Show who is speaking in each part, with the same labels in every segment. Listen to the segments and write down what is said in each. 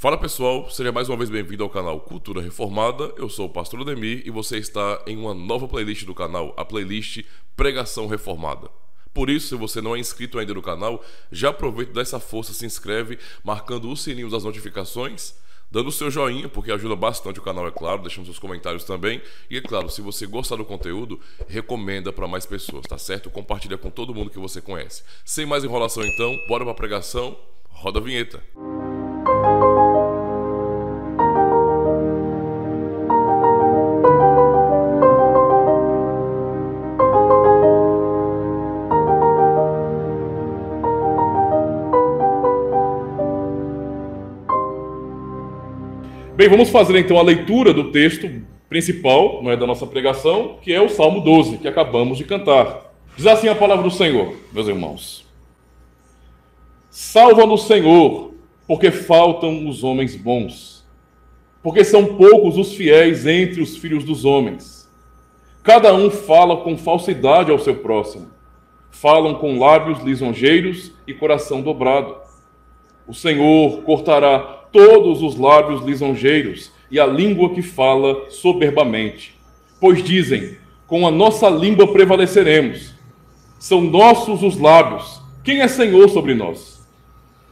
Speaker 1: Fala pessoal, seja mais uma vez bem-vindo ao canal Cultura Reformada. Eu sou o Pastor Ademir e você está em uma nova playlist do canal, a playlist Pregação Reformada. Por isso, se você não é inscrito ainda no canal, já aproveita dessa força, se inscreve, marcando o sininho das notificações, dando o seu joinha, porque ajuda bastante o canal, é claro, deixando seus comentários também. E é claro, se você gostar do conteúdo, recomenda para mais pessoas, tá certo? Compartilha com todo mundo que você conhece. Sem mais enrolação então, bora pra pregação, roda a vinheta. Bem, vamos fazer então a leitura do texto principal, não é, da nossa pregação, que é o Salmo 12, que acabamos de cantar. Diz assim a palavra do Senhor, meus irmãos. Salva-nos, Senhor, porque faltam os homens bons, porque são poucos os fiéis entre os filhos dos homens. Cada um fala com falsidade ao seu próximo, falam com lábios lisonjeiros e coração dobrado. O Senhor cortará todos os lábios lisonjeiros e a língua que fala soberbamente. Pois dizem, com a nossa língua prevaleceremos. São nossos os lábios. Quem é Senhor sobre nós?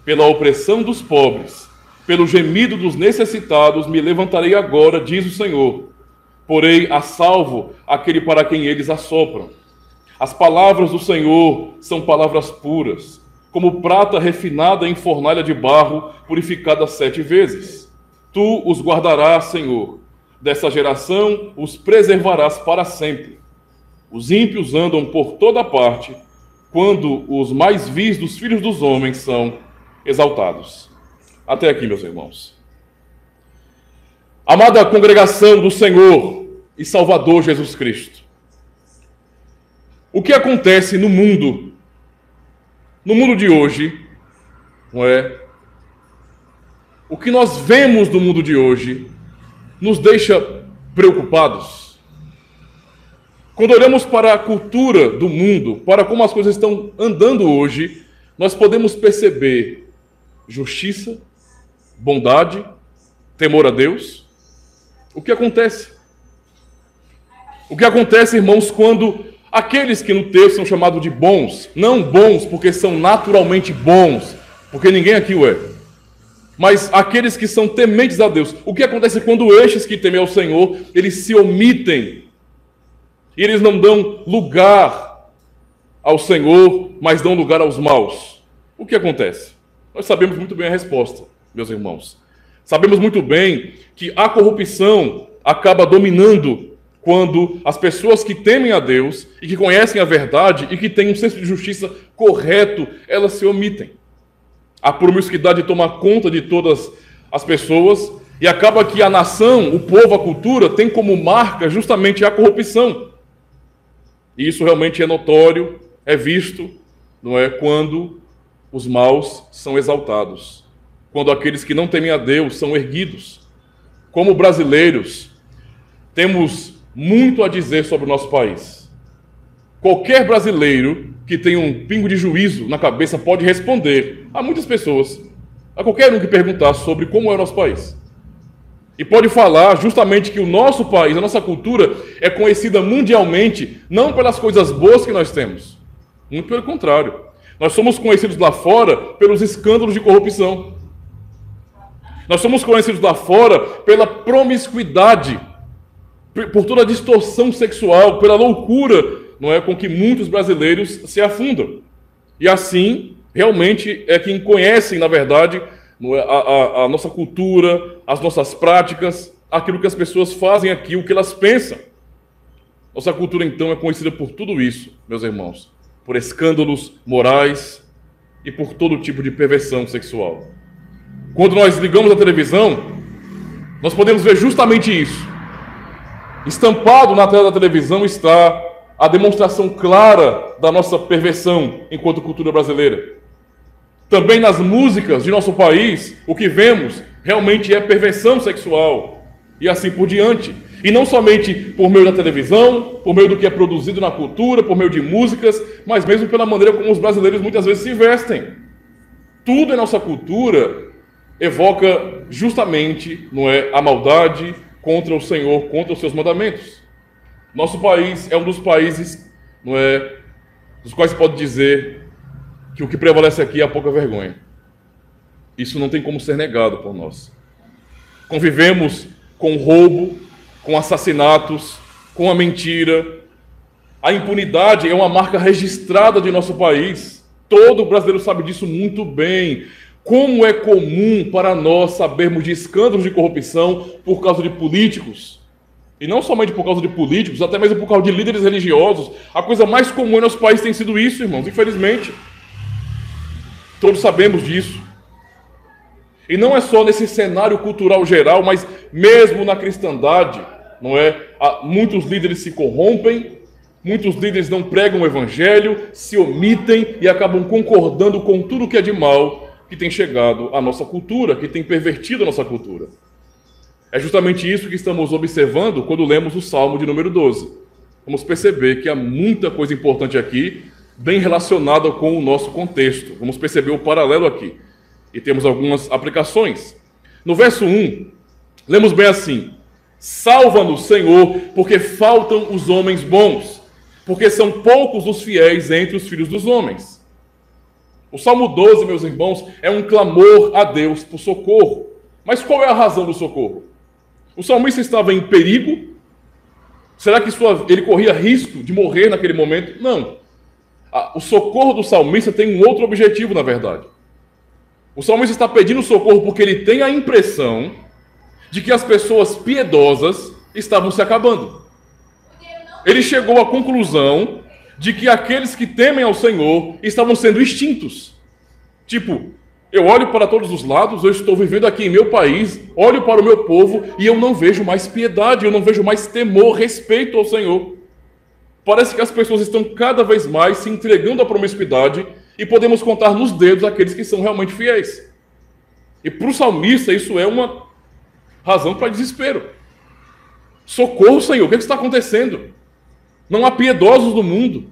Speaker 1: Pela opressão dos pobres, pelo gemido dos necessitados, me levantarei agora, diz o Senhor. Porei a salvo aquele para quem eles assopram. As palavras do Senhor são palavras puras, como prata refinada em fornalha de barro, purificada 7 vezes. Tu os guardarás, Senhor. Dessa geração os preservarás para sempre. Os ímpios andam por toda parte, quando os mais vis dos filhos dos homens são exaltados. Até aqui, meus irmãos. Amada congregação do Senhor e Salvador Jesus Cristo, o que acontece no mundo de hoje, não é? O que nós vemos no mundo de hoje nos deixa preocupados. Quando olhamos para a cultura do mundo, para como as coisas estão andando hoje, nós podemos perceber justiça, bondade, temor a Deus. O que acontece? O que acontece, irmãos, quando aqueles que no texto são chamados de bons, não bons porque são naturalmente bons, porque ninguém aqui o é, mas aqueles que são tementes a Deus. O que acontece quando estes que temem ao Senhor, eles se omitem, e eles não dão lugar ao Senhor, mas dão lugar aos maus? O que acontece? Nós sabemos muito bem a resposta, meus irmãos. Sabemos muito bem que a corrupção acaba dominando quando as pessoas que temem a Deus e que conhecem a verdade e que têm um senso de justiça correto, elas se omitem. A promiscuidade toma conta de todas as pessoas e acaba que a nação, o povo, a cultura, tem como marca justamente a corrupção. E isso realmente é notório, é visto, não é, quando os maus são exaltados, quando aqueles que não temem a Deus são erguidos. Como brasileiros, temos muito a dizer sobre o nosso país. Qualquer brasileiro que tenha um pingo de juízo na cabeça pode responder a muitas pessoas, a qualquer um que perguntar sobre como é o nosso país. E pode falar justamente que o nosso país, a nossa cultura, é conhecida mundialmente não pelas coisas boas que nós temos. Muito pelo contrário. Nós somos conhecidos lá fora pelos escândalos de corrupção. Nós somos conhecidos lá fora pela promiscuidade, por toda a distorção sexual, pela loucura, não é, com que muitos brasileiros se afundam. E assim, realmente, é quem conhecem, na verdade, não é, a nossa cultura, as nossas práticas, aquilo que as pessoas fazem aqui, o que elas pensam. Nossa cultura, então, é conhecida por tudo isso, meus irmãos, por escândalos morais e por todo tipo de perversão sexual. Quando nós ligamos a televisão, nós podemos ver justamente isso. Estampado na tela da televisão está a demonstração clara da nossa perversão enquanto cultura brasileira. Também nas músicas de nosso país, o que vemos realmente é perversão sexual e assim por diante. E não somente por meio da televisão, por meio do que é produzido na cultura, por meio de músicas, mas mesmo pela maneira como os brasileiros muitas vezes se vestem. Tudo em nossa cultura evoca justamente, não é, a maldade contra o Senhor, contra os seus mandamentos. Nosso país é um dos países, não é, dos quais se pode dizer que o que prevalece aqui é a pouca vergonha. Isso não tem como ser negado por nós. Convivemos com roubo, com assassinatos, com a mentira. A impunidade é uma marca registrada de nosso país. Todo brasileiro sabe disso muito bem. Como é comum para nós sabermos de escândalos de corrupção por causa de políticos. E não somente por causa de políticos, até mesmo por causa de líderes religiosos. A coisa mais comum em nosso país tem sido isso, irmãos, infelizmente. Todos sabemos disso. E não é só nesse cenário cultural geral, mas mesmo na cristandade, não é? Muitos líderes se corrompem, muitos líderes não pregam o evangelho, se omitem e acabam concordando com tudo que é de mal que tem chegado à nossa cultura, que tem pervertido a nossa cultura. É justamente isso que estamos observando quando lemos o Salmo de número 12. Vamos perceber que há muita coisa importante aqui, bem relacionada com o nosso contexto. Vamos perceber o paralelo aqui. E temos algumas aplicações. No verso 1, lemos bem assim: salva-nos, Senhor, porque faltam os homens bons, porque são poucos os fiéis entre os filhos dos homens. O Salmo 12, meus irmãos, é um clamor a Deus por socorro. Mas qual é a razão do socorro? O salmista estava em perigo? Será que ele corria risco de morrer naquele momento? Não. O socorro do salmista tem um outro objetivo, na verdade. O salmista está pedindo socorro porque ele tem a impressão de que as pessoas piedosas estavam se acabando. Ele chegou à conclusão de que aqueles que temem ao Senhor estavam sendo extintos. Tipo, eu olho para todos os lados, eu estou vivendo aqui em meu país, olho para o meu povo e eu não vejo mais piedade, eu não vejo mais temor, respeito ao Senhor. Parece que as pessoas estão cada vez mais se entregando à promiscuidade e podemos contar nos dedos aqueles que são realmente fiéis. E para o salmista isso é uma razão para desespero. Socorro, Senhor, o que está acontecendo? Não há piedosos no mundo.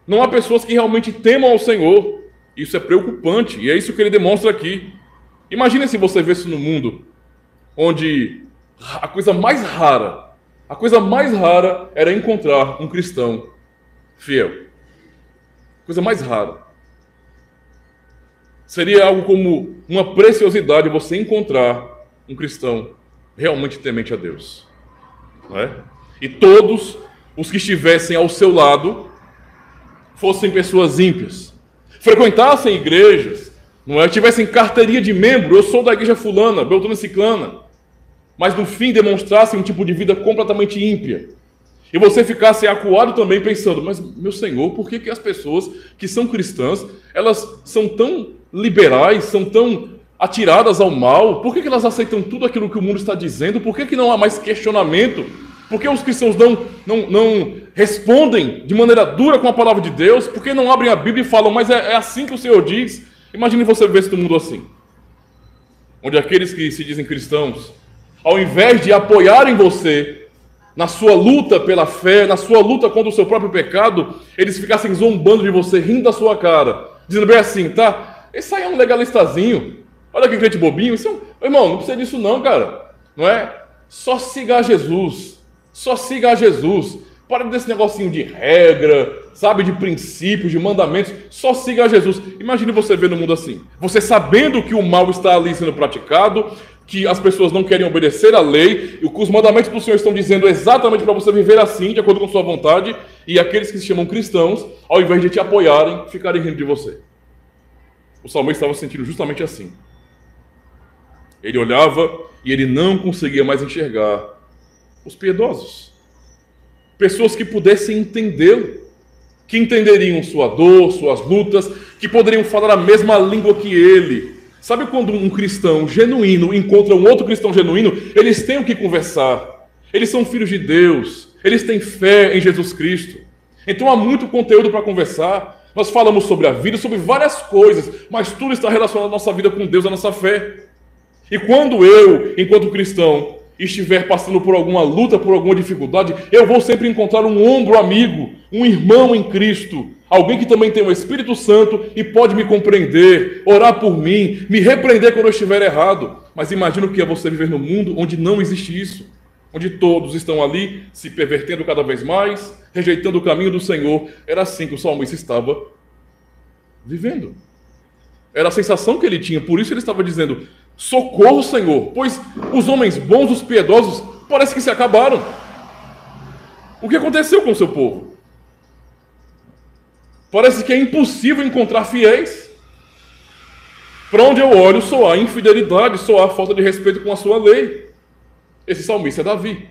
Speaker 1: Não há pessoas que realmente temam ao Senhor. Isso é preocupante e é isso que ele demonstra aqui. Imagine se você vê isso no mundo, onde a coisa mais rara era encontrar um cristão fiel. Coisa mais rara. Seria algo como uma preciosidade você encontrar um cristão realmente temente a Deus. Não é? E todos os que estivessem ao seu lado fossem pessoas ímpias, frequentassem igrejas, não é? Tivessem carteirinha de membro, eu sou da igreja fulana, beltrana ciclana, mas no fim demonstrassem um tipo de vida completamente ímpia. E você ficasse acuado também pensando, mas meu Senhor, por que as pessoas que são cristãs, elas são tão liberais, são tão atiradas ao mal? Por que elas aceitam tudo aquilo que o mundo está dizendo? Por que não há mais questionamento? Por que os cristãos não respondem de maneira dura com a palavra de Deus? Por que não abrem a Bíblia e falam, mas é assim que o Senhor diz? Imagine você ver esse mundo assim, onde aqueles que se dizem cristãos, ao invés de apoiarem você na sua luta pela fé, na sua luta contra o seu próprio pecado, eles ficassem zombando de você, rindo da sua cara, dizendo bem assim, tá, esse aí é um legalistazinho, olha que crente bobinho, irmão, não precisa disso não, cara, não é? Só siga a Jesus, só siga a Jesus, para desse negocinho de regra, sabe, de princípios, de mandamentos, só siga a Jesus. Imagine você ver no mundo assim, você sabendo que o mal está ali sendo praticado, que as pessoas não querem obedecer à lei, e que os mandamentos do Senhor estão dizendo exatamente para você viver assim, de acordo com sua vontade, e aqueles que se chamam cristãos, ao invés de te apoiarem, ficarem rindo de você. O salmista estava se sentindo justamente assim. Ele olhava e ele não conseguia mais enxergar os piedosos. Pessoas que pudessem entendê-lo, que entenderiam sua dor, suas lutas, que poderiam falar a mesma língua que ele. Sabe quando um cristão genuíno encontra um outro cristão genuíno, eles têm o que conversar. Eles são filhos de Deus, eles têm fé em Jesus Cristo. Então há muito conteúdo para conversar. Nós falamos sobre a vida, sobre várias coisas, mas tudo está relacionado à nossa vida com Deus, à nossa fé. E quando eu, enquanto cristão, estiver passando por alguma luta, por alguma dificuldade, eu vou sempre encontrar um ombro amigo, um irmão em Cristo, alguém que também tem o Espírito Santo e pode me compreender, orar por mim, me repreender quando eu estiver errado. Mas imagina o que é você viver num mundo onde não existe isso, onde todos estão ali se pervertendo cada vez mais, rejeitando o caminho do Senhor. Era assim que o salmista estava vivendo. Era a sensação que ele tinha, por isso ele estava dizendo: socorro, Senhor, pois os homens bons, os piedosos, parece que se acabaram. O que aconteceu com o seu povo? Parece que é impossível encontrar fiéis. Para onde eu olho, só há infidelidade, só há falta de respeito com a sua lei. Esse salmista é Davi.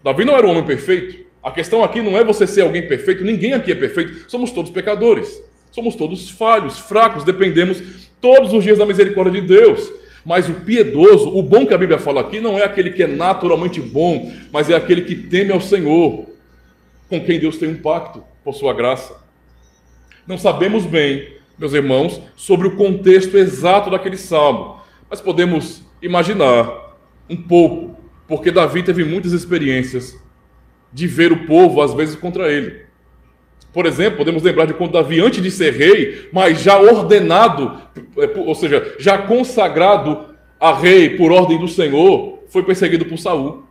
Speaker 1: Davi não era um homem perfeito. A questão aqui não é você ser alguém perfeito, ninguém aqui é perfeito, somos todos pecadores. Somos todos falhos, fracos, dependemos todos os dias da misericórdia de Deus. Mas o piedoso, o bom que a Bíblia fala aqui, não é aquele que é naturalmente bom, mas é aquele que teme ao Senhor, com quem Deus tem um pacto por sua graça. Não sabemos bem, meus irmãos, sobre o contexto exato daquele salmo, mas podemos imaginar um pouco, porque Davi teve muitas experiências de ver o povo, às vezes, contra ele. Por exemplo, podemos lembrar de quando Davi, antes de ser rei, mas já ordenado, ou seja, já consagrado a rei por ordem do Senhor, foi perseguido por Saul.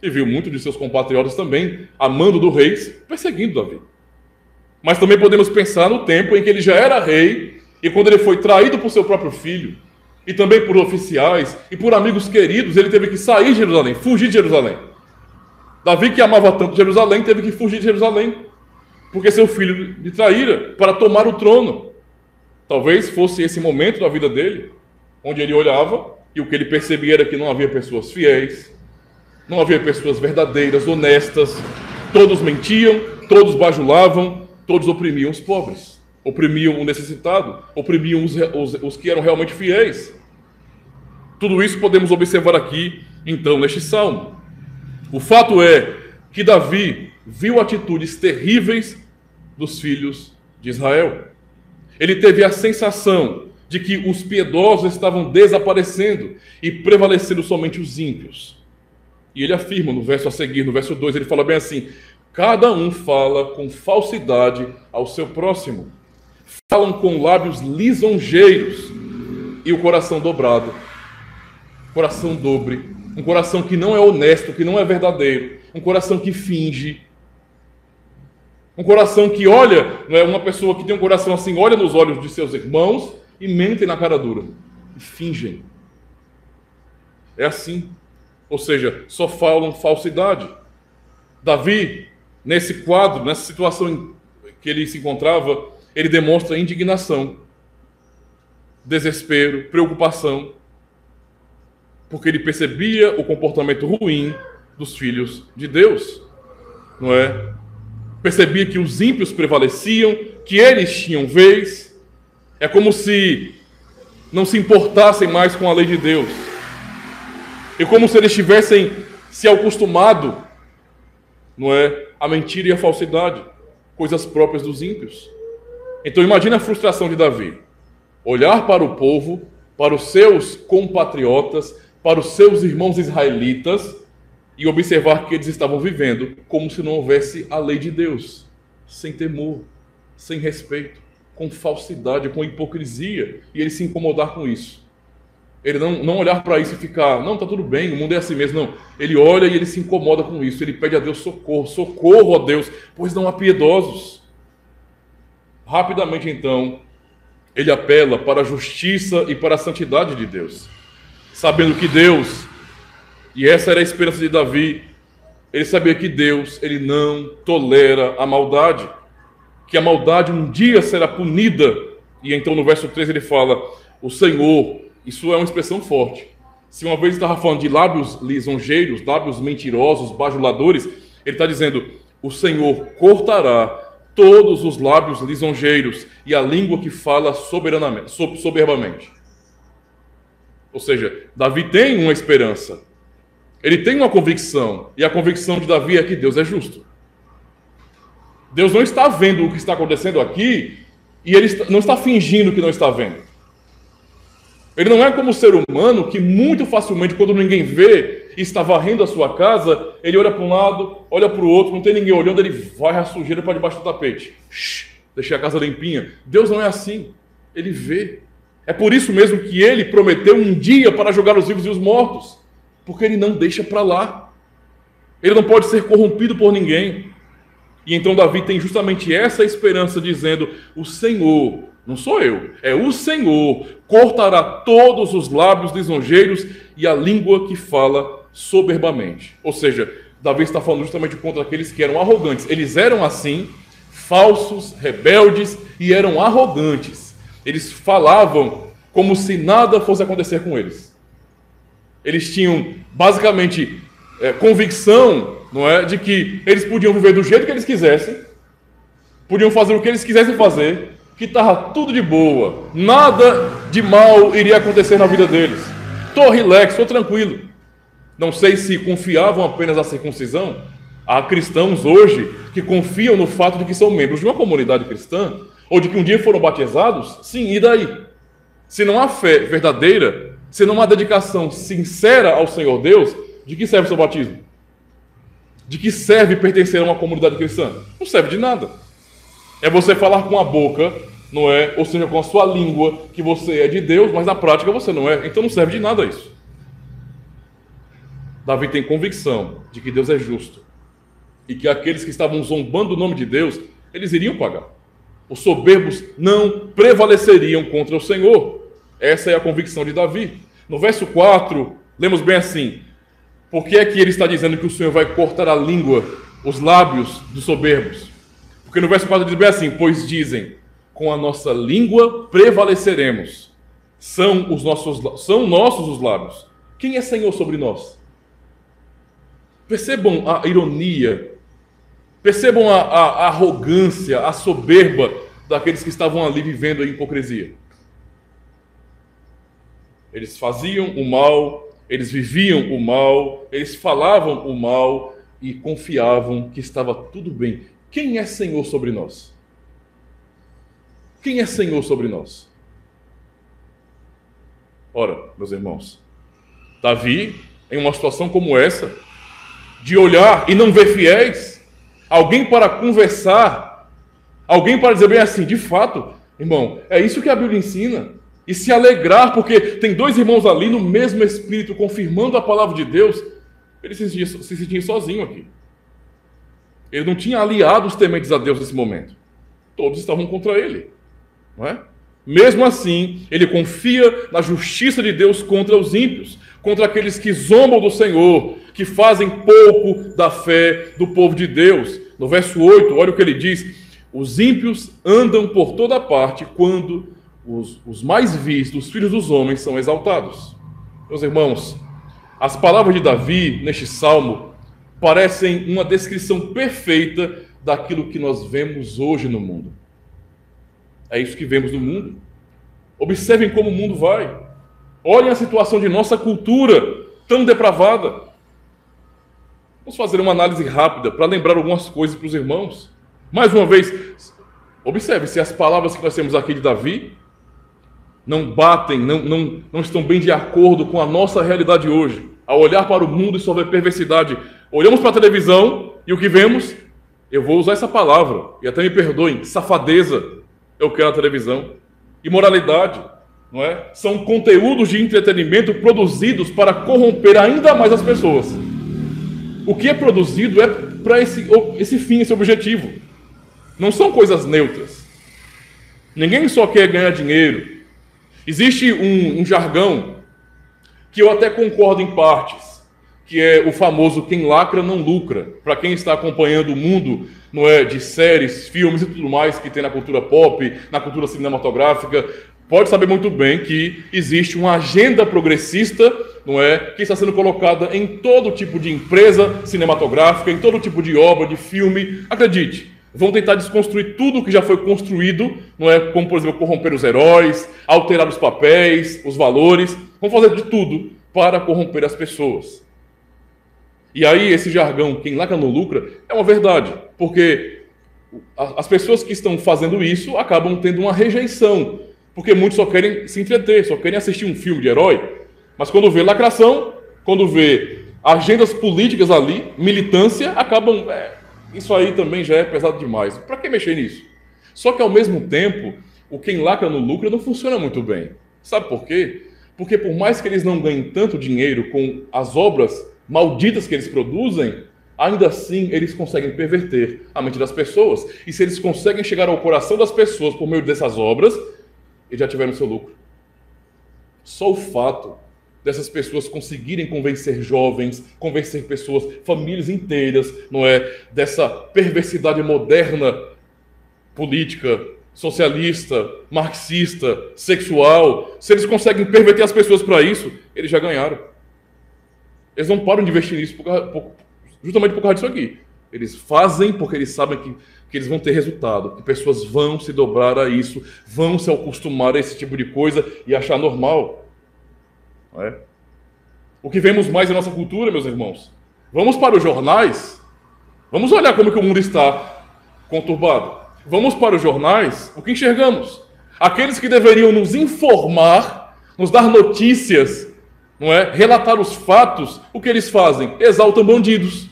Speaker 1: E viu muitos de seus compatriotas também, a mando do rei, perseguindo Davi. Mas também podemos pensar no tempo em que ele já era rei, e quando ele foi traído por seu próprio filho, e também por oficiais, e por amigos queridos, ele teve que sair de Jerusalém, fugir de Jerusalém. Davi, que amava tanto Jerusalém, teve que fugir de Jerusalém, porque seu filho lhe traíra para tomar o trono. Talvez fosse esse momento da vida dele, onde ele olhava e o que ele percebia era que não havia pessoas fiéis, não havia pessoas verdadeiras, honestas, todos mentiam, todos bajulavam, todos oprimiam os pobres, oprimiam o necessitado, oprimiam os que eram realmente fiéis. Tudo isso podemos observar aqui, então, neste salmo. O fato é que Davi viu atitudes terríveis dos filhos de Israel. Ele teve a sensação de que os piedosos estavam desaparecendo e prevalecendo somente os ímpios. E ele afirma no verso a seguir, no verso 2, ele fala bem assim: cada um fala com falsidade ao seu próximo. Falam com lábios lisonjeiros e o coração dobrado. Coração dobre. Um coração que não é honesto, que não é verdadeiro. Um coração que finge. Um coração que olha, não é uma pessoa que tem um coração assim, olha nos olhos de seus irmãos e mentem na cara dura. E fingem. É assim. Ou seja, só falam falsidade. Davi, nesse quadro, nessa situação em que ele se encontrava, ele demonstra indignação, desespero, preocupação, porque ele percebia o comportamento ruim dos filhos de Deus, não é? Percebia que os ímpios prevaleciam, que eles tinham vez. É como se não se importassem mais com a lei de Deus. É como se eles tivessem se acostumado, não é, a mentira e a falsidade, coisas próprias dos ímpios. Então imagine a frustração de Davi. Olhar para o povo, para os seus compatriotas, para os seus irmãos israelitas e observar que eles estavam vivendo como se não houvesse a lei de Deus, sem temor, sem respeito, com falsidade, com hipocrisia, e ele se incomodar com isso. Ele não olhar para isso e ficar, não, está tudo bem, o mundo é assim mesmo, não. Ele olha e ele se incomoda com isso, ele pede a Deus socorro, socorro a Deus, pois não há piedosos. Rapidamente, então, ele apela para a justiça e para a santidade de Deus, sabendo que Deus, e essa era a esperança de Davi, ele sabia que Deus, ele não tolera a maldade, que a maldade um dia será punida. E então no verso 3 ele fala, o Senhor, isso é uma expressão forte. Se uma vez estava falando de lábios lisonjeiros, lábios mentirosos, bajuladores, ele está dizendo, o Senhor cortará todos os lábios lisonjeiros e a língua que fala soberbamente. Ou seja, Davi tem uma esperança. Ele tem uma convicção. E a convicção de Davi é que Deus é justo. Deus não está vendo o que está acontecendo aqui e ele não está fingindo que não está vendo. Ele não é como o ser humano que muito facilmente, quando ninguém vê, e está varrendo a sua casa, ele olha para um lado, olha para o outro, não tem ninguém olhando, ele varre a sujeira para debaixo do tapete. Deixei a casa limpinha. Deus não é assim. Ele vê. É por isso mesmo que ele prometeu um dia para julgar os vivos e os mortos. Porque ele não deixa para lá. Ele não pode ser corrompido por ninguém. E então Davi tem justamente essa esperança, dizendo: o Senhor, não sou eu, é o Senhor, cortará todos os lábios lisonjeiros e a língua que fala soberbamente. Ou seja, Davi está falando justamente contra aqueles que eram arrogantes. Eles eram assim, falsos, rebeldes e eram arrogantes. Eles falavam como se nada fosse acontecer com eles. Eles tinham basicamente convicção, não é, de que eles podiam viver do jeito que eles quisessem, podiam fazer o que eles quisessem fazer, que estava tudo de boa, nada de mal iria acontecer na vida deles. Estou relax, estou tranquilo. Não sei se confiavam apenas na circuncisão. Há cristãos hoje que confiam no fato de que são membros de uma comunidade cristã, ou de que um dia foram batizados. Sim, e daí? Se não há fé verdadeira, se não há dedicação sincera ao Senhor Deus, de que serve o seu batismo? De que serve pertencer a uma comunidade cristã? Não serve de nada. É você falar com a boca, não é? Ou seja, com a sua língua, que você é de Deus, mas na prática você não é. Então não serve de nada isso. Davi tem convicção de que Deus é justo e que aqueles que estavam zombando do nome de Deus, eles iriam pagar. Os soberbos não prevaleceriam contra o Senhor. Essa é a convicção de Davi. No verso 4, lemos bem assim: por que é que ele está dizendo que o Senhor vai cortar a língua, os lábios dos soberbos? Porque no verso 4 diz bem assim: pois dizem, com a nossa língua prevaleceremos. São nossos os lábios. Quem é Senhor sobre nós? Percebam a ironia, percebam a arrogância, a soberba daqueles que estavam ali vivendo a hipocrisia. Eles faziam o mal, eles viviam o mal, eles falavam o mal e confiavam que estava tudo bem. Quem é Senhor sobre nós? Quem é Senhor sobre nós? Ora, meus irmãos, Davi, em uma situação como essa, de olhar e não ver fiéis, alguém para conversar, alguém para dizer bem assim: de fato, irmão, é isso que a Bíblia ensina, e se alegrar, porque tem dois irmãos ali no mesmo espírito, confirmando a palavra de Deus. Ele se sentia sozinho aqui. Ele não tinha aliados tementes a Deus nesse momento. Todos estavam contra ele, não é? Mesmo assim, ele confia na justiça de Deus contra os ímpios, contra aqueles que zombam do Senhor, que fazem pouco da fé do povo de Deus. No verso 8, olha o que ele diz: os ímpios andam por toda parte quando os mais vis dos filhos dos homens são exaltados. Meus irmãos, as palavras de Davi neste salmo parecem uma descrição perfeita daquilo que nós vemos hoje no mundo. É isso que vemos no mundo. Observem como o mundo vai. Olhem a situação de nossa cultura tão depravada. Vamos fazer uma análise rápida para lembrar algumas coisas para os irmãos. Mais uma vez, observe se as palavras que nós temos aqui de Davi não batem, não estão bem de acordo com a nossa realidade hoje. Ao olhar para o mundo e só ver perversidade, olhamos para a televisão e o que vemos? Eu vou usar essa palavra, e até me perdoem, safadeza é o que é na televisão. Imoralidade, não é? São conteúdos de entretenimento produzidos para corromper ainda mais as pessoas. O que é produzido é para esse fim, esse objetivo. Não são coisas neutras. Ninguém só quer ganhar dinheiro. Existe um jargão que eu até concordo em partes, que é o famoso quem lacra não lucra. Para quem está acompanhando o mundo, não é, de séries, filmes e tudo mais que tem na cultura pop, na cultura cinematográfica, pode saber muito bem que existe uma agenda progressista, não é, que está sendo colocada em todo tipo de empresa cinematográfica, em todo tipo de obra, de filme. Acredite, vão tentar desconstruir tudo o que já foi construído, não é, como, por exemplo, corromper os heróis, alterar os papéis, os valores. Vão fazer de tudo para corromper as pessoas. E aí esse jargão, quem lacra não lucra, é uma verdade, porque as pessoas que estão fazendo isso acabam tendo uma rejeição, porque muitos só querem se entreter, só querem assistir um filme de herói, mas quando vê lacração, quando vê agendas políticas ali, militância, acabam... isso aí também já é pesado demais. Para que mexer nisso? Só que, ao mesmo tempo, o quem lacra no lucro não funciona muito bem. Sabe por quê? Porque por mais que eles não ganhem tanto dinheiro com as obras malditas que eles produzem, ainda assim eles conseguem perverter a mente das pessoas. E se eles conseguem chegar ao coração das pessoas por meio dessas obras, eles já tiveram seu lucro. Só o fato dessas pessoas conseguirem convencer jovens, convencer pessoas, famílias inteiras, não é, dessa perversidade moderna, política, socialista, marxista, sexual, se eles conseguem perverter as pessoas para isso, eles já ganharam. Eles não param de investir nisso justamente por causa disso aqui. Eles fazem porque eles sabem que eles vão ter resultado, que pessoas vão se dobrar a isso, vão se acostumar a esse tipo de coisa e achar normal. Não é? O que vemos mais em nossa cultura, meus irmãos? Vamos para os jornais, vamos olhar como que o mundo está conturbado. Vamos para os jornais, o que enxergamos? Aqueles que deveriam nos informar, nos dar notícias, não é? Relatar os fatos, o que eles fazem? Exaltam bandidos.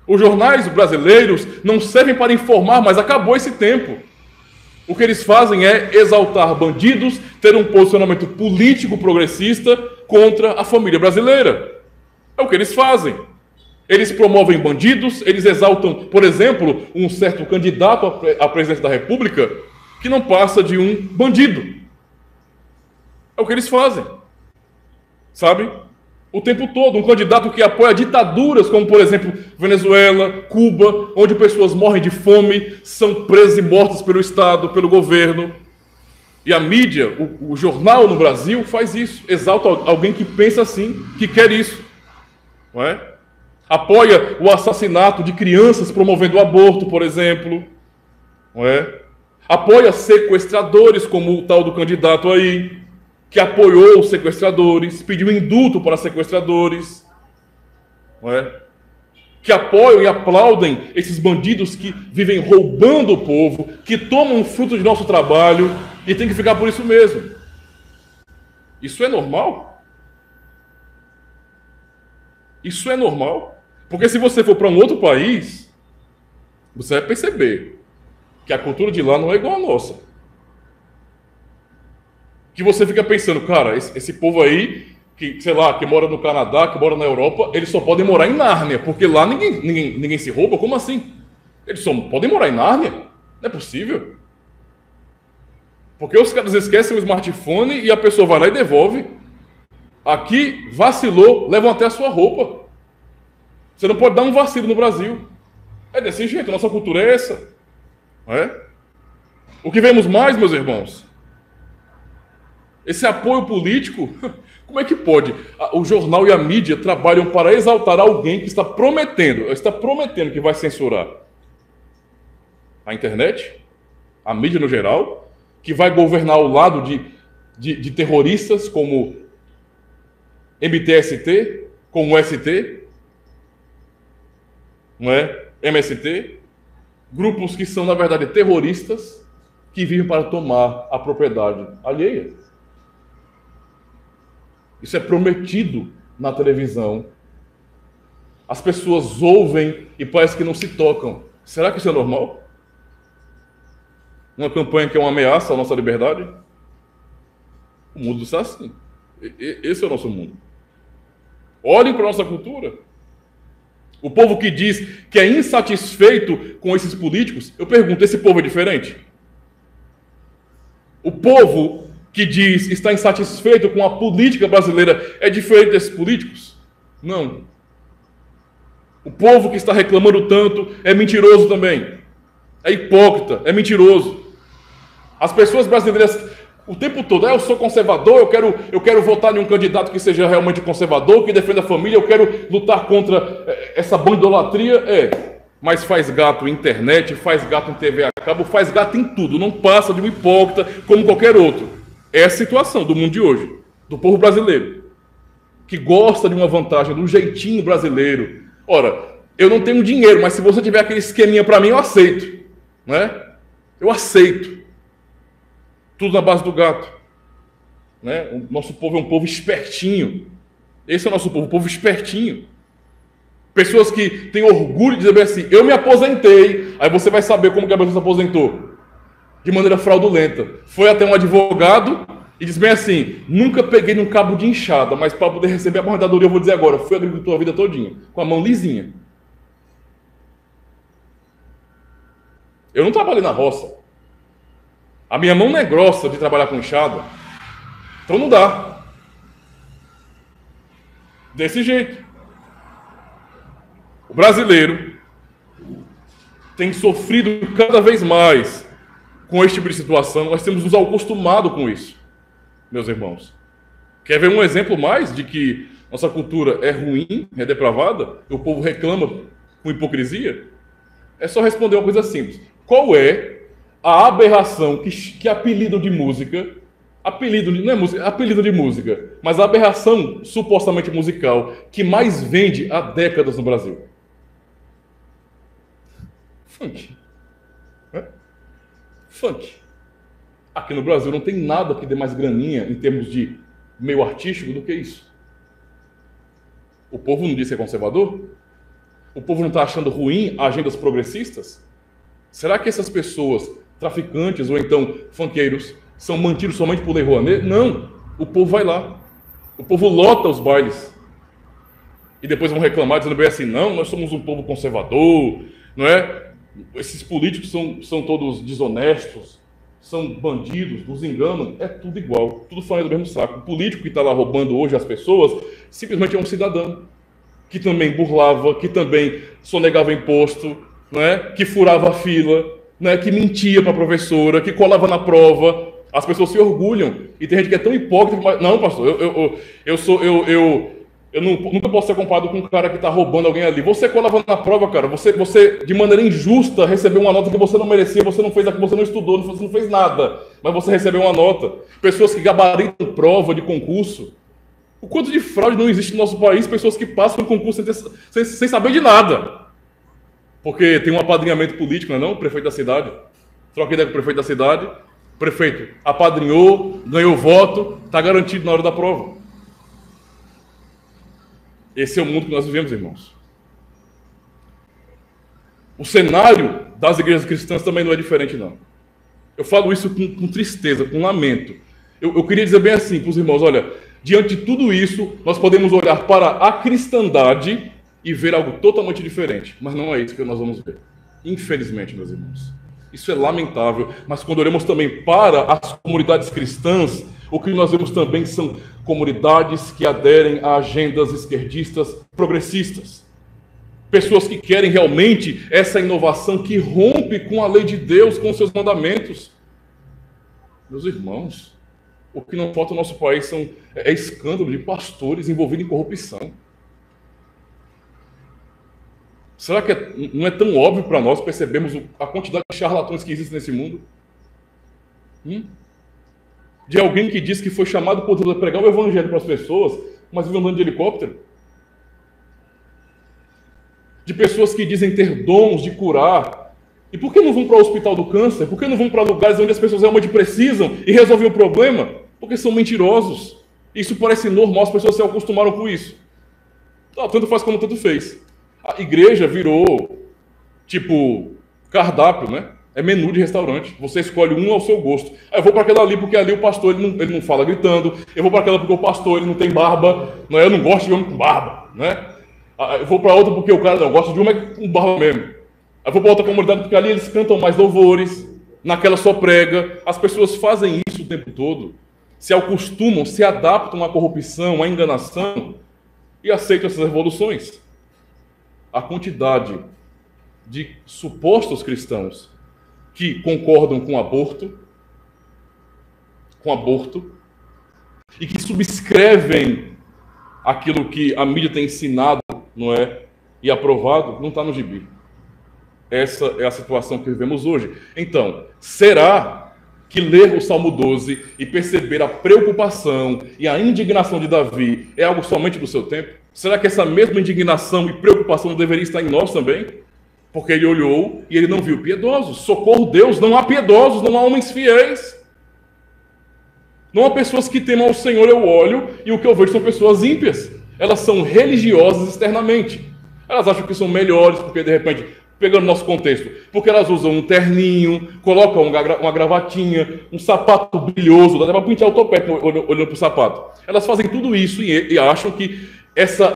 Speaker 1: Os jornais brasileiros não servem para informar, mas acabou esse tempo. O que eles fazem é exaltar bandidos, ter um posicionamento político progressista contra a família brasileira. É o que eles fazem. Eles promovem bandidos, eles exaltam, por exemplo, um certo candidato à presidência da República que não passa de um bandido. É o que eles fazem. Sabe? O tempo todo, um candidato que apoia ditaduras como, por exemplo, Venezuela, Cuba, onde pessoas morrem de fome, são presas e mortas pelo Estado, pelo governo. E a mídia, o jornal no Brasil faz isso, exalta alguém que pensa assim, que quer isso. Não é? Apoia o assassinato de crianças promovendo o aborto, por exemplo. Não é? Apoia sequestradores, como o tal do candidato aí, que apoiou os sequestradores, pediu indulto para sequestradores. Não é? Que apoiam e aplaudem esses bandidos que vivem roubando o povo, que tomam o fruto de nosso trabalho e tem que ficar por isso mesmo. Isso é normal? Isso é normal? Porque se você for para um outro país, você vai perceber que a cultura de lá não é igual à nossa. Que você fica pensando, cara, esse povo aí, que, sei lá, que mora no Canadá, que mora na Europa, eles só podem morar em Nárnia, porque lá ninguém se rouba, como assim? Eles só podem morar em Nárnia? Não é possível. Porque os caras esquecem o smartphone e a pessoa vai lá e devolve. Aqui, vacilou, levam até a sua roupa. Você não pode dar um vacilo no Brasil. É desse jeito, a nossa cultura é essa. Não é? O que vemos mais, meus irmãos? Esse apoio político, como é que pode? O jornal e a mídia trabalham para exaltar alguém que está prometendo que vai censurar a internet, a mídia no geral, que vai governar ao lado de terroristas como MTST, como ST, não é? MST, grupos que são, na verdade, terroristas que vivem para tomar a propriedade alheia. Isso é prometido na televisão. As pessoas ouvem e parece que não se tocam. Será que isso é normal? Uma campanha que é uma ameaça à nossa liberdade? O mundo está assim. Esse é o nosso mundo. Olhem para a nossa cultura. O povo que diz que é insatisfeito com esses políticos, eu pergunto, esse povo é diferente? O povo que diz estar insatisfeito com a política brasileira é diferente desses políticos? Não. O povo que está reclamando tanto é mentiroso também. É hipócrita, é mentiroso. As pessoas brasileiras, o tempo todo, eu sou conservador, eu quero votar em um candidato que seja realmente conservador, que defenda a família, eu quero lutar contra essa bandolatria. Mas faz gato em internet, faz gato em TV a cabo, faz gato em tudo, não passa de um hipócrita como qualquer outro. É a situação do mundo de hoje, do povo brasileiro, que gosta de uma vantagem, do jeitinho brasileiro. Ora, eu não tenho dinheiro, mas se você tiver aquele esqueminha para mim, eu aceito. Né? Eu aceito. Tudo na base do gato. Né? O nosso povo é um povo espertinho. Esse é o nosso povo, povo espertinho. Pessoas que têm orgulho de dizer assim, eu me aposentei. Aí você vai saber como que a pessoa se aposentou. De maneira fraudulenta. Foi até um advogado e diz bem assim, nunca peguei num cabo de enxada, mas para poder receber a aposentadoria, eu vou dizer agora, fui agricultor a vida todinha, com a mão lisinha. Eu não trabalhei na roça. A minha mão não é grossa de trabalhar com enxada. Então não dá. Desse jeito. O brasileiro tem sofrido cada vez mais com este tipo de situação. Nós temos nos acostumado com isso, meus irmãos. Quer ver um exemplo mais de que nossa cultura é ruim, é depravada? E o povo reclama com hipocrisia? É só responder uma coisa simples. Qual é a aberração que apelido de música, não é música, apelido de música, mas a aberração supostamente musical que mais vende há décadas no Brasil? Funk. Funk. Aqui no Brasil não tem nada que dê mais graninha em termos de meio artístico do que isso. O povo não diz que é conservador? O povo não está achando ruim agendas progressistas? Será que essas pessoas, traficantes ou então funkeiros, são mantidos somente por Lei Rouanet? Não. O povo vai lá. O povo lota os bailes. E depois vão reclamar, dizendo bem assim, não, nós somos um povo conservador, não é? Esses políticos são todos desonestos, são bandidos, nos enganam, é tudo igual, tudo falando do mesmo saco. O político que está lá roubando hoje as pessoas, simplesmente é um cidadão, que também burlava, que também sonegava imposto, não é? Que furava a fila, não é? Que mentia para a professora, que colava na prova. As pessoas se orgulham, e tem gente que é tão hipócrita, mas, não, pastor, eu nunca posso ser comparado com um cara que está roubando alguém ali. Você colava na prova, cara. Você, de maneira injusta, recebeu uma nota que você não merecia, você não fez aquilo, você não estudou, você não fez nada. Mas você recebeu uma nota. Pessoas que gabaritam prova de concurso. O quanto de fraude não existe no nosso país? Pessoas que passam no concurso sem saber de nada. Porque tem um apadrinhamento político, não é não? O prefeito da cidade. Troca ideia com o prefeito da cidade. O prefeito apadrinhou, ganhou voto, está garantido na hora da prova. Esse é o mundo que nós vivemos, irmãos. O cenário das igrejas cristãs também não é diferente, não. Eu falo isso com tristeza, com lamento. Eu queria dizer bem assim para os irmãos, olha, diante de tudo isso, nós podemos olhar para a cristandade e ver algo totalmente diferente. Mas não é isso que nós vamos ver. Infelizmente, meus irmãos. Isso é lamentável. Mas quando olhamos também para as comunidades cristãs, o que nós vemos também são comunidades que aderem a agendas esquerdistas progressistas. Pessoas que querem realmente essa inovação que rompe com a lei de Deus, com os seus mandamentos. Meus irmãos, o que não falta no nosso país é escândalo de pastores envolvidos em corrupção. Será que não é tão óbvio para nós percebermos a quantidade de charlatões que existem nesse mundo? De alguém que diz que foi chamado por Deus a pregar o evangelho para as pessoas, mas vive andando de helicóptero? De pessoas que dizem ter dons de curar. E por que não vão para o hospital do câncer? Por que não vão para lugares onde as pessoas realmente precisam e resolvem o problema? Porque são mentirosos. Isso parece normal, as pessoas se acostumaram com isso. Tanto faz como tanto fez. A igreja virou, tipo, cardápio, né? É menu de restaurante. Você escolhe um ao seu gosto. Eu vou para aquela ali porque ali o pastor ele não fala gritando. Eu vou para aquela porque o pastor ele não tem barba. Não é? Eu não gosto de homem com barba, né? Eu vou para outra porque o cara não gosta de homem com barba mesmo. Eu vou para outra comunidade porque ali eles cantam mais louvores. Naquela só prega. As pessoas fazem isso o tempo todo. Se acostumam, se adaptam à corrupção, à enganação e aceitam essas revoluções. A quantidade de supostos cristãos que concordam com aborto, e que subscrevem aquilo que a mídia tem ensinado, não é? E aprovado, não está no gibi. Essa é a situação que vivemos hoje. Então, será que ler o Salmo 12 e perceber a preocupação e a indignação de Davi é algo somente do seu tempo? Será que essa mesma indignação e preocupação não deveria estar em nós também? Porque ele olhou e ele não viu piedosos. Socorro, Deus, não há piedosos, não há homens fiéis. Não há pessoas que temam ao Senhor, eu olho, e o que eu vejo são pessoas ímpias. Elas são religiosas externamente. Elas acham que são melhores porque, de repente, pegando nosso contexto, porque elas usam um terninho, colocam uma gravatinha, um sapato brilhoso, dá até para pintar o topete olhando para o sapato. Elas fazem tudo isso e acham que essa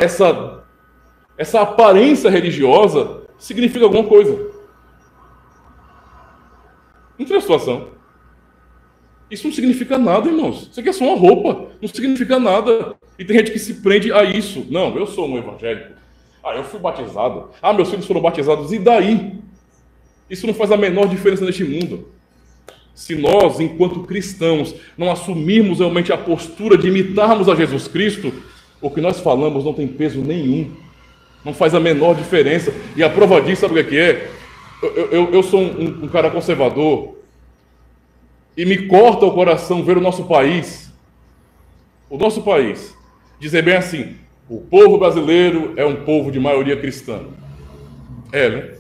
Speaker 1: aparência religiosa significa alguma coisa. Não tem a situação. Isso não significa nada, irmãos. Isso aqui é só uma roupa. Não significa nada. E tem gente que se prende a isso. Não, eu sou um evangélico. Eu fui batizado. Meus filhos foram batizados. E daí? Isso não faz a menor diferença neste mundo. Se nós, enquanto cristãos, não assumirmos realmente a postura de imitarmos a Jesus Cristo, o que nós falamos não tem peso nenhum. Não faz a menor diferença. E a prova disso, sabe o que é? Eu sou um cara conservador e me corta o coração ver o nosso país, dizer bem assim, o povo brasileiro é um povo de maioria cristã. Né?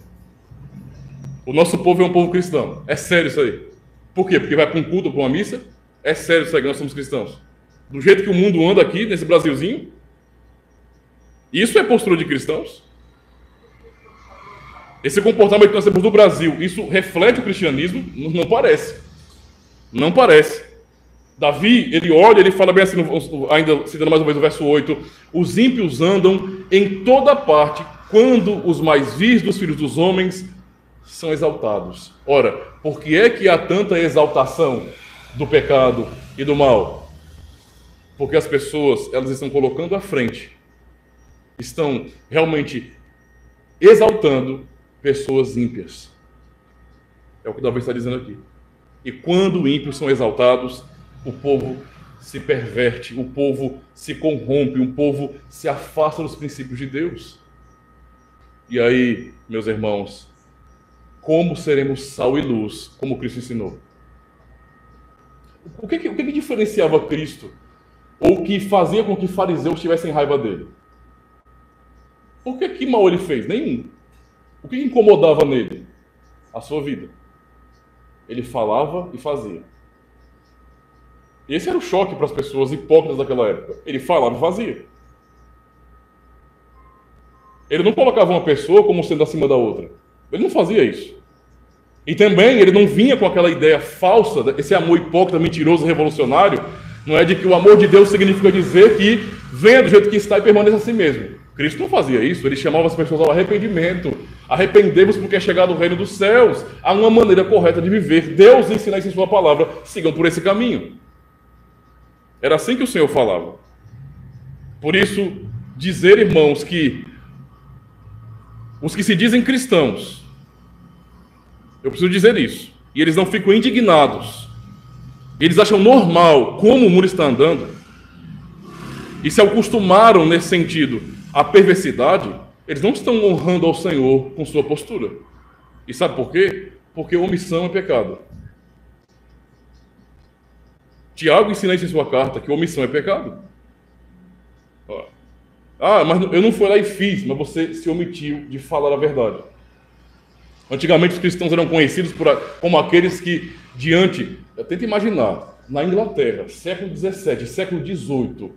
Speaker 1: O nosso povo é um povo cristão. É sério isso aí. Por quê? Porque vai para um culto, para uma missa? É sério isso aí que nós somos cristãos. Do jeito que o mundo anda aqui, nesse Brasilzinho? Isso é postura de cristãos? Esse comportamento que nós temos no Brasil, isso reflete o cristianismo? Não parece. Não parece. Davi, ele olha, ele fala bem assim, ainda citando mais uma vez o verso 8, os ímpios andam em toda parte, quando os mais vis dos filhos dos homens são exaltados. Ora, por que é que há tanta exaltação do pecado e do mal? Porque as pessoas, elas estão colocando à frente, estão realmente exaltando pessoas ímpias. É o que Davi está dizendo aqui. E quando ímpios são exaltados, o povo se perverte, o povo se corrompe, o povo se afasta dos princípios de Deus. E aí, meus irmãos, como seremos sal e luz, como Cristo ensinou? O que diferenciava Cristo? Ou que fazia com que fariseus tivessem raiva dele? Por que mal ele fez? Nenhum. O que incomodava nele? A sua vida. Ele falava e fazia. Esse era o choque para as pessoas hipócritas daquela época. Ele falava e fazia. Ele não colocava uma pessoa como sendo acima da outra. Ele não fazia isso. E também ele não vinha com aquela ideia falsa, esse amor hipócrita, mentiroso, revolucionário, não é de que o amor de Deus significa dizer que venha do jeito que está e permaneça assim mesmo. Cristo não fazia isso, ele chamava as pessoas ao arrependimento. Arrependemos porque é chegado o reino dos céus. Há uma maneira correta de viver. Deus ensina isso em sua palavra. Sigam por esse caminho. Era assim que o Senhor falava. Por isso, dizer, irmãos, que os que se dizem cristãos, eu preciso dizer isso, e eles não ficam indignados, eles acham normal como o mundo está andando, e se acostumaram nesse sentido à perversidade, eles não estão honrando ao Senhor com sua postura. E sabe por quê? Porque omissão é pecado. Tiago ensina isso em sua carta, que omissão é pecado. Mas eu não fui lá e fiz, mas você se omitiu de falar a verdade. Antigamente os cristãos eram conhecidos como aqueles que, tenta imaginar, na Inglaterra, século XVII, século XVIII,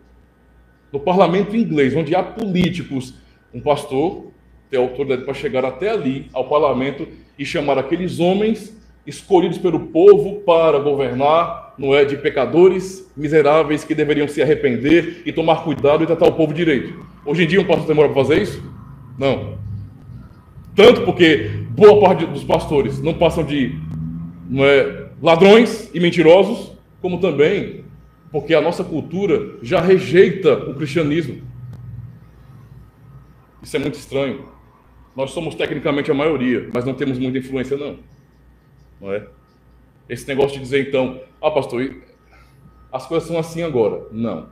Speaker 1: no parlamento inglês, onde há políticos, um pastor tem autoridade para chegar até ali, ao parlamento, e chamar aqueles homens escolhidos pelo povo para governar, não é, de pecadores miseráveis que deveriam se arrepender e tomar cuidado e tratar o povo direito. Hoje em dia um pastor demora para fazer isso? Não. Tanto porque boa parte dos pastores não passam de ladrões e mentirosos, como também porque a nossa cultura já rejeita o cristianismo. Isso é muito estranho. Nós somos tecnicamente a maioria, mas não temos muita influência, não é? Esse negócio de dizer, então, pastor, as coisas são assim agora. Não.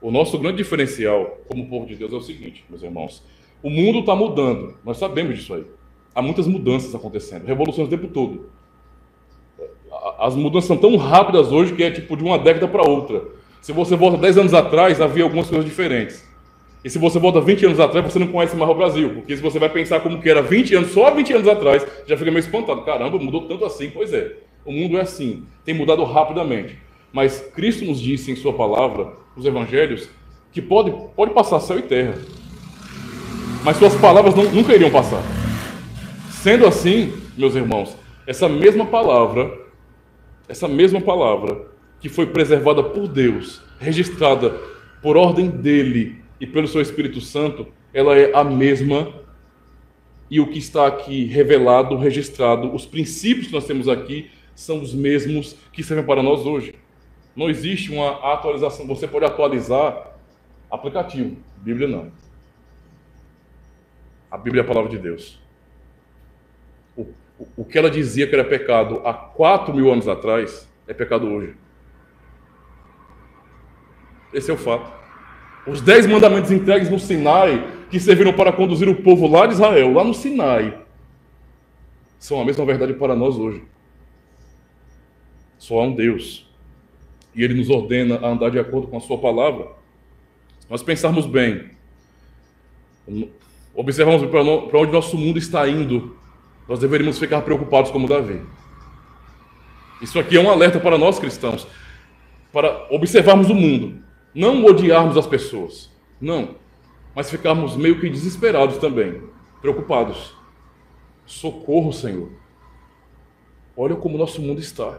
Speaker 1: O nosso grande diferencial como povo de Deus é o seguinte, meus irmãos. O mundo está mudando. Nós sabemos disso aí. Há muitas mudanças acontecendo. Revoluções o tempo todo. As mudanças são tão rápidas hoje que é tipo de uma década para outra. Se você volta 10 anos atrás, havia algumas coisas diferentes. E se você volta 20 anos atrás, você não conhece mais o Brasil. Porque se você vai pensar como que era 20 anos, só 20 anos atrás, já fica meio espantado. Caramba, mudou tanto assim. Pois é, o mundo é assim. Tem mudado rapidamente. Mas Cristo nos disse em sua palavra, os evangelhos, que pode passar céu e terra, mas suas palavras nunca iriam passar. Sendo assim, meus irmãos, essa mesma palavra que foi preservada por Deus, registrada por ordem dele e pelo seu Espírito Santo, ela é a mesma, e o que está aqui revelado, registrado, os princípios que nós temos aqui são os mesmos que servem para nós hoje. Não existe uma atualização. Você pode atualizar aplicativo, Bíblia não. A Bíblia é a palavra de Deus. O que ela dizia que era pecado há 4.000 anos atrás, é pecado hoje. Esse é o fato. Os 10 mandamentos entregues no Sinai, que serviram para conduzir o povo lá de Israel, lá no Sinai, são a mesma verdade para nós hoje. Só há um Deus. E Ele nos ordena a andar de acordo com a sua palavra. Nós pensarmos bem, observarmos para onde nosso mundo está indo, nós deveríamos ficar preocupados como Davi. Isso aqui é um alerta para nós cristãos, para observarmos o mundo, não odiarmos as pessoas, não, mas ficarmos meio que desesperados também, preocupados. Socorro, Senhor. Olha como o nosso mundo está.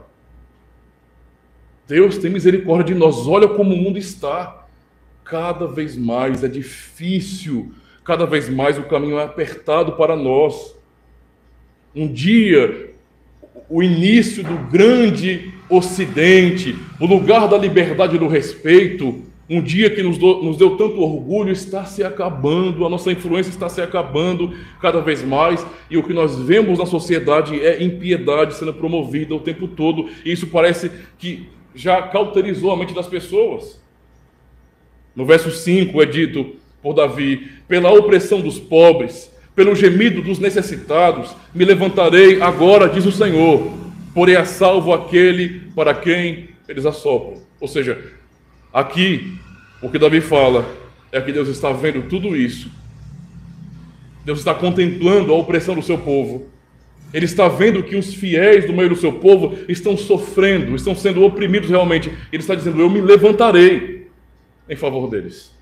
Speaker 1: Deus tem misericórdia de nós, olha como o mundo está. Cada vez mais é difícil, cada vez mais o caminho é apertado para nós. Um dia, o início do grande Ocidente, o lugar da liberdade e do respeito, um dia que nos deu tanto orgulho, está se acabando, a nossa influência está se acabando cada vez mais, e o que nós vemos na sociedade é impiedade sendo promovida o tempo todo, e isso parece que já cauterizou a mente das pessoas. No verso 5 é dito por Davi: pela opressão dos pobres, pelo gemido dos necessitados, me levantarei agora, diz o Senhor, porei a salvo aquele para quem eles assopram. Ou seja, aqui, o que Davi fala é que Deus está vendo tudo isso. Deus está contemplando a opressão do seu povo. Ele está vendo que os fiéis do meio do seu povo estão sofrendo, estão sendo oprimidos realmente. Ele está dizendo: eu me levantarei em favor deles.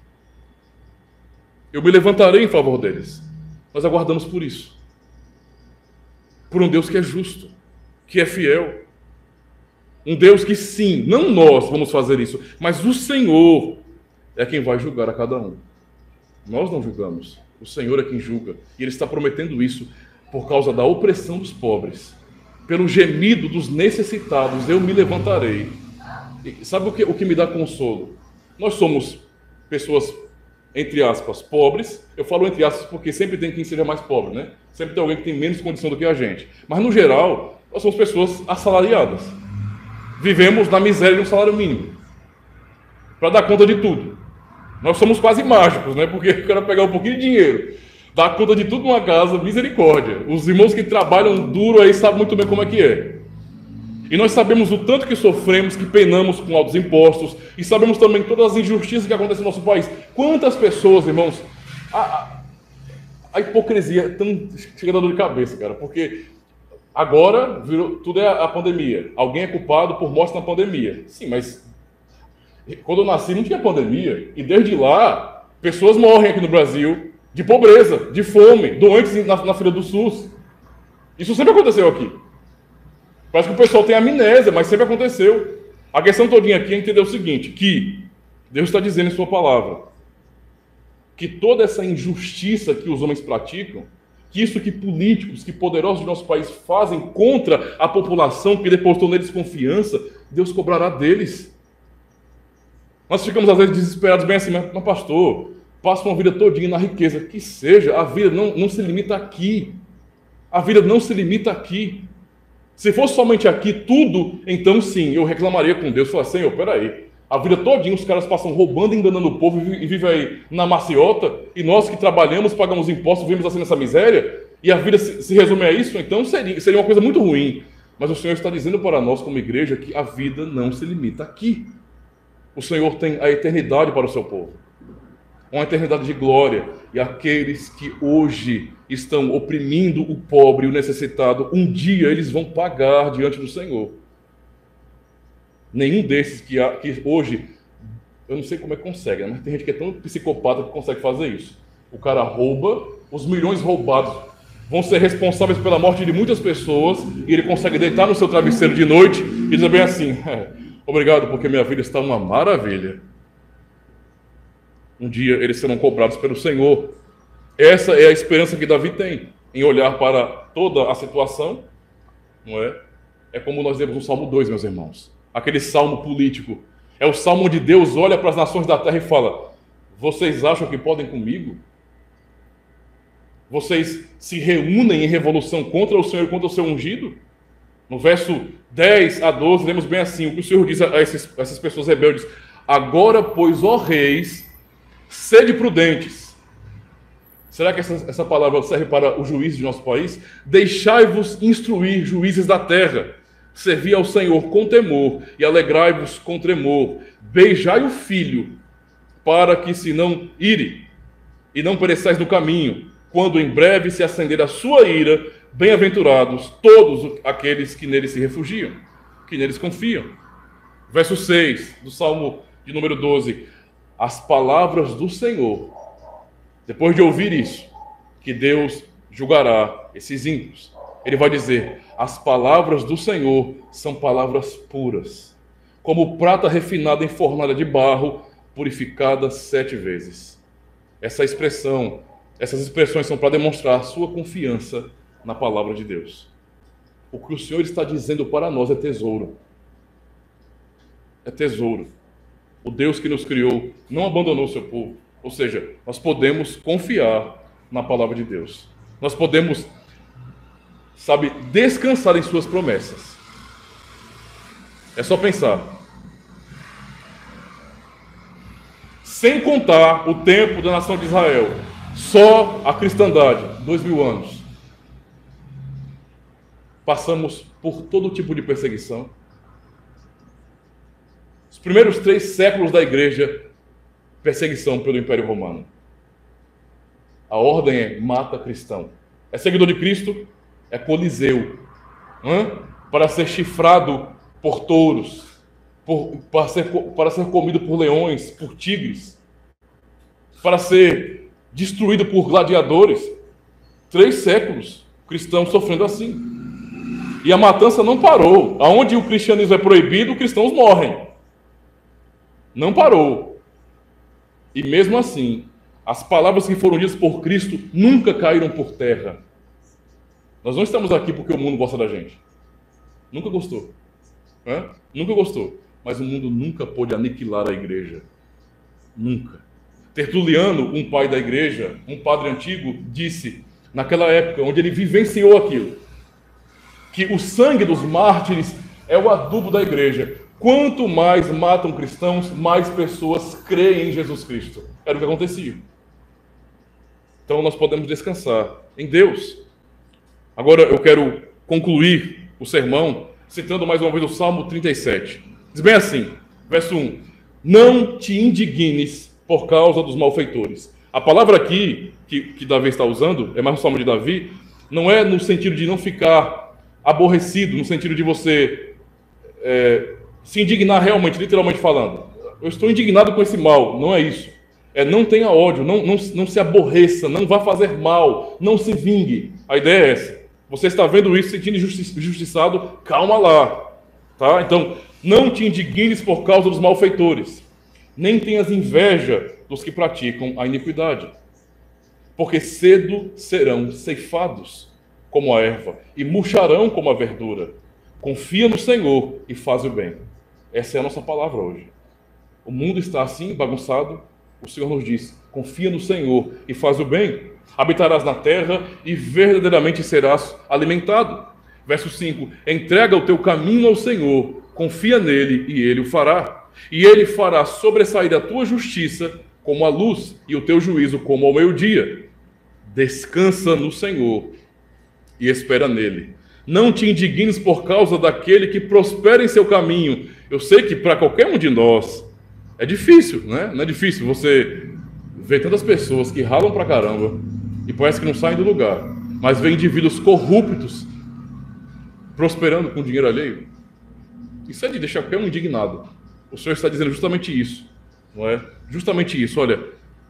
Speaker 1: Eu me levantarei em favor deles. Nós aguardamos por isso. Por um Deus que é justo, que é fiel. Um Deus que sim, não nós vamos fazer isso, mas o Senhor é quem vai julgar a cada um. Nós não julgamos, o Senhor é quem julga. E Ele está prometendo isso por causa da opressão dos pobres. Pelo gemido dos necessitados, eu me levantarei. E sabe o que me dá consolo? Nós somos pessoas, entre aspas, pobres. Eu falo entre aspas porque sempre tem quem seja mais pobre, né? Sempre tem alguém que tem menos condição do que a gente. Mas, no geral, nós somos pessoas assalariadas. Vivemos na miséria de um salário mínimo, para dar conta de tudo. Nós somos quase mágicos, né? Porque eu quero pegar um pouquinho de dinheiro, dar conta de tudo numa casa, misericórdia. Os irmãos que trabalham duro aí sabem muito bem como é que é. E nós sabemos o tanto que sofremos, que penamos com altos impostos, e sabemos também todas as injustiças que acontecem no nosso país. Quantas pessoas, irmãos, a hipocrisia é tão chega a dor de cabeça, cara, porque agora tudo é a pandemia. Alguém é culpado por morte na pandemia. Sim, mas quando eu nasci não tinha pandemia, e desde lá pessoas morrem aqui no Brasil de pobreza, de fome, doentes na fila do SUS. Isso sempre aconteceu aqui. Parece que o pessoal tem amnésia, mas sempre aconteceu. A questão todinha aqui é entender o seguinte, que Deus está dizendo em sua palavra que toda essa injustiça que os homens praticam, que isso que políticos, que poderosos do nosso país fazem contra a população que depositou neles confiança, Deus cobrará deles. Nós ficamos às vezes desesperados, bem assim, mas pastor, passa uma vida todinha na riqueza. Que seja, a vida não se limita aqui. A vida não se limita aqui. Se fosse somente aqui tudo, então sim, eu reclamaria com Deus. Falaria: Senhor, peraí, a vida todinha os caras passam roubando e enganando o povo e vivem aí na maciota, e nós que trabalhamos, pagamos impostos, vivemos assim nessa miséria, e a vida se resume a isso, então seria uma coisa muito ruim. Mas o Senhor está dizendo para nós como igreja que a vida não se limita aqui. O Senhor tem a eternidade para o seu povo. Uma eternidade de glória, e aqueles que hoje estão oprimindo o pobre e o necessitado, um dia eles vão pagar diante do Senhor. Nenhum desses que hoje Eu não sei como é que consegue, né? Mas tem gente que é tão psicopata que consegue fazer isso. O cara rouba, os milhões roubados vão ser responsáveis pela morte de muitas pessoas, e ele consegue deitar no seu travesseiro de noite e dizer bem assim: obrigado, porque minha vida está uma maravilha. Um dia eles serão cobrados pelo Senhor. Essa é a esperança que Davi tem, em olhar para toda a situação, não é? É como nós lemos no Salmo 2, meus irmãos. Aquele salmo político. É o salmo onde Deus olha para as nações da terra e fala: vocês acham que podem comigo? Vocês se reúnem em revolução contra o Senhor e contra o seu ungido? No verso 10 a 12, lemos bem assim, o que o Senhor diz a essas pessoas rebeldes: agora, pois, ó reis, sede prudentes. Será que essa palavra serve para os juízes de nosso país? Deixai-vos instruir, juízes da terra. Servi ao Senhor com temor e alegrai-vos com tremor. Beijai o filho, para que se não ire, e não pereçais no caminho, quando em breve se acender a sua ira. Bem-aventurados todos aqueles que nele se refugiam, que neles confiam. Verso 6 do Salmo de número 12. As palavras do Senhor, depois de ouvir isso, que Deus julgará esses ímpios, ele vai dizer: as palavras do Senhor são palavras puras, como prata refinada em fornalha de barro, purificada 7 vezes. Essas expressões são para demonstrar a sua confiança na palavra de Deus. O que o Senhor está dizendo para nós é tesouro. É tesouro. O Deus que nos criou não abandonou o seu povo. Ou seja, nós podemos confiar na palavra de Deus. Nós podemos, descansar em suas promessas. É só pensar. Sem contar o tempo da nação de Israel, só a cristandade, 2000 anos. Passamos por todo tipo de perseguição. Os primeiros 3 séculos da igreja, perseguição pelo Império Romano. A ordem é: mata cristão. É seguidor de Cristo? É coliseu. Para ser chifrado por touros, para ser comido por leões, por tigres, para ser destruído por gladiadores. 3 séculos, cristãos sofrendo assim. E a matança não parou. Aonde o cristianismo é proibido, cristãos morrem. Não parou. E mesmo assim, as palavras que foram ditas por Cristo nunca caíram por terra. Nós não estamos aqui porque o mundo gosta da gente. Nunca gostou. Nunca gostou. Mas o mundo nunca pôde aniquilar a igreja. Nunca. Tertuliano, um pai da igreja, um padre antigo, disse, naquela época, onde ele vivenciou aquilo, que o sangue dos mártires é o adubo da igreja. Quanto mais matam cristãos, mais pessoas creem em Jesus Cristo. Era o que acontecia. Então nós podemos descansar em Deus. Agora eu quero concluir o sermão citando mais uma vez o Salmo 37. Diz bem assim, verso 1. Não te indignes por causa dos malfeitores. A palavra aqui que Davi está usando, é mais um salmo de Davi, não é no sentido de não ficar aborrecido, no sentido de você se indignar realmente, literalmente falando. Eu estou indignado com esse mal, não é isso. Não tenha ódio, não se aborreça, não vá fazer mal, não se vingue. A ideia é essa. Você está vendo isso, sentindo injustiçado, calma lá. Tá? Então, não te indignes por causa dos malfeitores, nem tenhas inveja dos que praticam a iniquidade, porque cedo serão ceifados como a erva, e murcharão como a verdura. Confia no Senhor e faz o bem. Essa é a nossa palavra hoje. O mundo está assim, bagunçado. O Senhor nos diz, confia no Senhor e faz o bem. Habitarás na terra e verdadeiramente serás alimentado. Verso 5, entrega o teu caminho ao Senhor, confia nele e ele o fará. E ele fará sobressair a tua justiça como a luz e o teu juízo como ao meio-dia. Descansa no Senhor e espera nele. Não te indignes por causa daquele que prospera em seu caminho. Eu sei que para qualquer um de nós é difícil, né? Não é difícil você ver tantas pessoas que ralam pra caramba e parece que não saem do lugar, mas vê indivíduos corruptos prosperando com dinheiro alheio. Isso é de deixar qualquer um indignado. O Senhor está dizendo justamente isso. não é? Justamente isso, olha,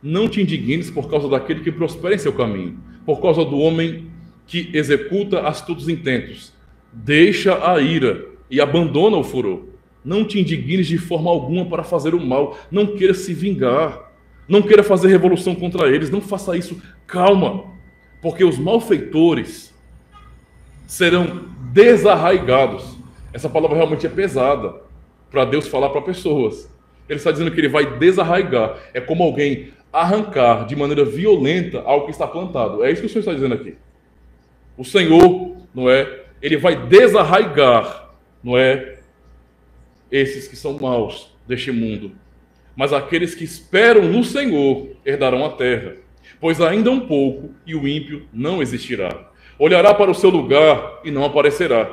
Speaker 1: não te indignes por causa daquele que prospera em seu caminho, por causa do homem que executa astutos intentos. Deixa a ira e abandona o furor. Não te indignes de forma alguma para fazer o mal. Não queira se vingar. Não queira fazer revolução contra eles. Não faça isso. Calma. Porque os malfeitores serão desarraigados. Essa palavra realmente é pesada para Deus falar para pessoas. Ele está dizendo que ele vai desarraigar. É como alguém arrancar de maneira violenta algo que está plantado. É isso que o Senhor está dizendo aqui. O Senhor, não é? Ele vai desarraigar, não é? Esses que são maus deste mundo. Mas aqueles que esperam no Senhor herdarão a terra. Pois ainda um pouco e o ímpio não existirá. Olhará para o seu lugar e não aparecerá.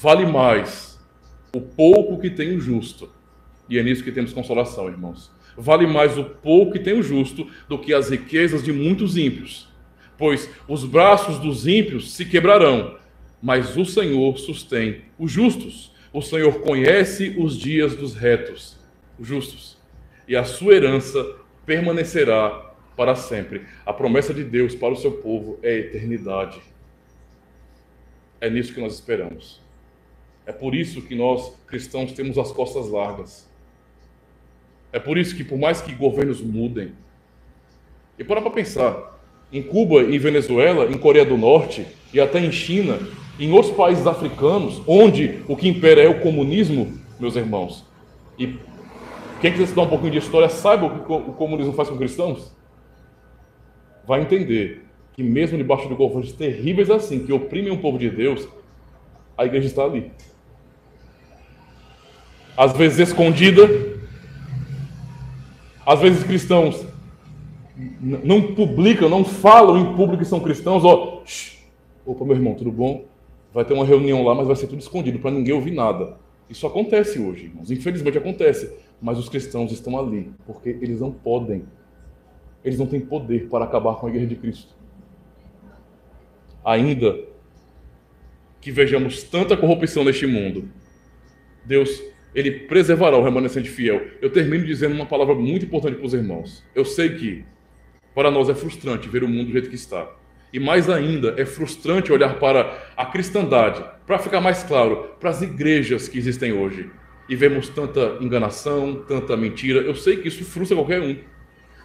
Speaker 1: Vale mais o pouco que tem o justo. E é nisso que temos consolação, irmãos. Vale mais o pouco que tem o justo do que as riquezas de muitos ímpios. Pois os braços dos ímpios se quebrarão, mas o Senhor sustém os justos. O Senhor conhece os dias dos retos, os justos, e a sua herança permanecerá para sempre. A promessa de Deus para o seu povo é a eternidade. É nisso que nós esperamos. É por isso que nós, cristãos, temos as costas largas. É por isso que, por mais que governos mudem, e para pensar, em Cuba, em Venezuela, em Coreia do Norte e até em China, em outros países africanos, onde o que impera é o comunismo, meus irmãos. E quem quiser estudar um pouquinho de história, saiba o que o comunismo faz com cristãos. Vai entender que mesmo debaixo de governos terríveis assim, que oprimem o povo de Deus, a igreja está ali. Às vezes escondida, às vezes cristãos não publicam, não falam em público que são cristãos, ó, opa, meu irmão, tudo bom? Vai ter uma reunião lá, mas vai ser tudo escondido, para ninguém ouvir nada. Isso acontece hoje, irmãos, infelizmente acontece, mas os cristãos estão ali, porque eles não podem, eles não têm poder para acabar com a igreja de Cristo. Ainda que vejamos tanta corrupção neste mundo, Deus, Ele preservará o remanescente fiel. Eu termino dizendo uma palavra muito importante para os irmãos. Eu sei que para nós é frustrante ver o mundo do jeito que está. E mais ainda, é frustrante olhar para a cristandade, para ficar mais claro, para as igrejas que existem hoje. E vemos tanta enganação, tanta mentira. Eu sei que isso frustra qualquer um.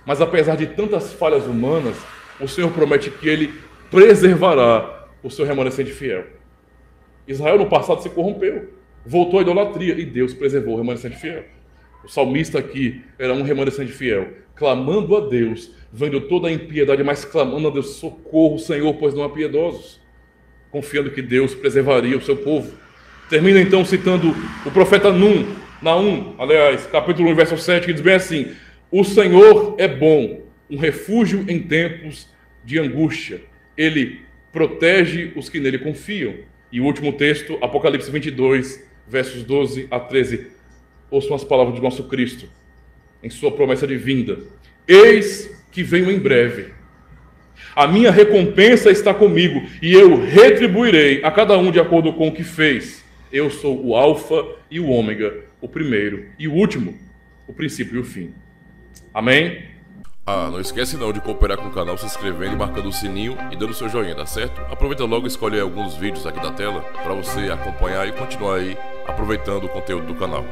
Speaker 1: Mas apesar de tantas falhas humanas, o Senhor promete que Ele preservará o seu remanescente fiel. Israel no passado se corrompeu, voltou à idolatria e Deus preservou o remanescente fiel. O salmista aqui era um remanescente fiel, clamando a Deus, vendo toda a impiedade, mas clamando a Deus, socorro, Senhor, pois não há piedosos, confiando que Deus preservaria o seu povo. Termina então citando o profeta Naum, aliás, capítulo 1, verso 7, que diz bem assim: o Senhor é bom, um refúgio em tempos de angústia. Ele protege os que nele confiam. E o último texto, Apocalipse 22, versos 12 a 13. Ouçam as palavras de nosso Cristo, em sua promessa de vinda. Eis que venho em breve. A minha recompensa está comigo, e eu retribuirei a cada um de acordo com o que fez. Eu sou o Alfa e o Ômega, o primeiro e o último, o princípio e o fim. Amém?
Speaker 2: Não esquece não de cooperar com o canal se inscrevendo e marcando o sininho e dando seu joinha, tá certo? Aproveita logo e escolhe alguns vídeos aqui da tela para você acompanhar e continuar aí aproveitando o conteúdo do canal.